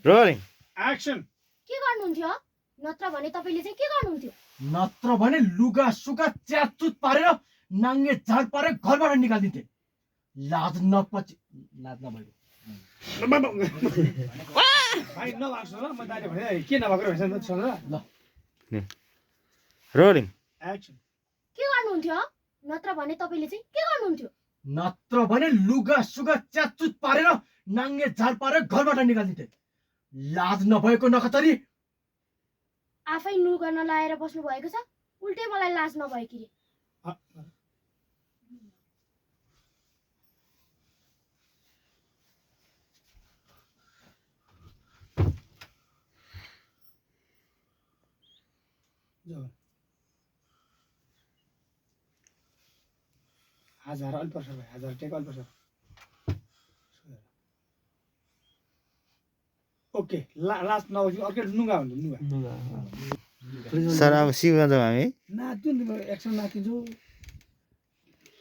rolling action के गर्नुहुन्थ्यो नत्र भने तपाईले चाहिँ के गर्नुहुन्थ्यो नत्र भने लुगा सुगा च्याचुत पारेर नाङ्गे झाड पारेर घरबाट निकालिदिन्थे लाज नभएको भाइ नभाग्छु ल म दाइले भने के नभएको रहेछ ल रोलिङ एक्सन के गर्नुहुन्थ्यो नत्र भने तपाईले चाहिँ के गर्नुहुन्थ्यो नत्र भने लुगा सुगा च्याचुत पारेर नाङ्गे झाड पारेर घरबाट निकालिदिन्थे लाज नभएको नखतरी आफै लुगा नलाएर बस्नु भएको छ उल्टै मलाई लाज नभएकी रे हजार अलि पर्छ भाइ हजार टेक अलि पर्छ ओके लास्ट नभएपछि अर्कै नुगा हुन्छ नुगा सर अब सिक्न जाउँ हामी नाच्यो नि एक्सन नाचिन्छु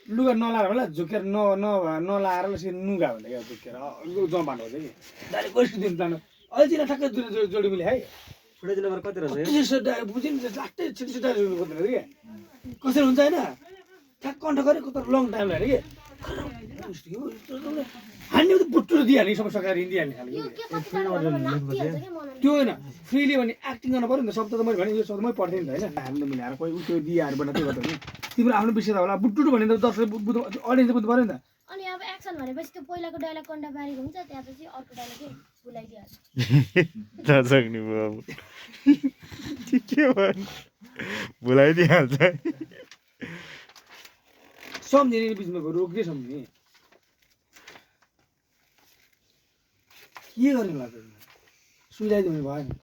लुगा नलाएर होला झुकेर नलाएर नुगा भन्दा क्या झुकेर जमानु हुन्छ कि दाइले कसरी दिनु प्लान अझै ठ्याक्कै जोडी मिले है फुटै नम्बर कति रहेछ बुझ्यो नि लास्टै छिटो छिटो खोज्दैन कि कसरी हुन्छ होइन ठ्याक्क कन्ठ गरेँ कता लङ टाइम लाग्यो कि हान्ने बुट्टु दिइहाल्ने सबै सकाएर हिँडिहाल्ने खालको यो के कति साह्रो नाच्दिहाल्छ के मन त्यो होइन फ्रीली भने एक्टिङ गर्नु पऱ्यो नि त शब्द त मैले भने यो शब्द मै पढ्थेँ नि त होइन हामीले मिलाएर कोही उ त्यो दिइहाल्नु त्यो गर्दा नि तिम्रो आफ्नो विषय त होला बुट्टु भने त दर्शकले बुझ्नु अडियन्सले बुझ्नु पऱ्यो नि त अनि अब एक्सन भनेपछि त्यो पहिलाको डायलग कन्डा बारीको हुन्छ त्यसपछि अर्को डायलग भुलाइदिहाल्छ नसक्ने भयो अब के भयो भुलाइदिइहाल्छ सम्झिने बिचमा रोक्दै सम्झिने के गर्नु लाग्छ सुइलाइदिनु भएन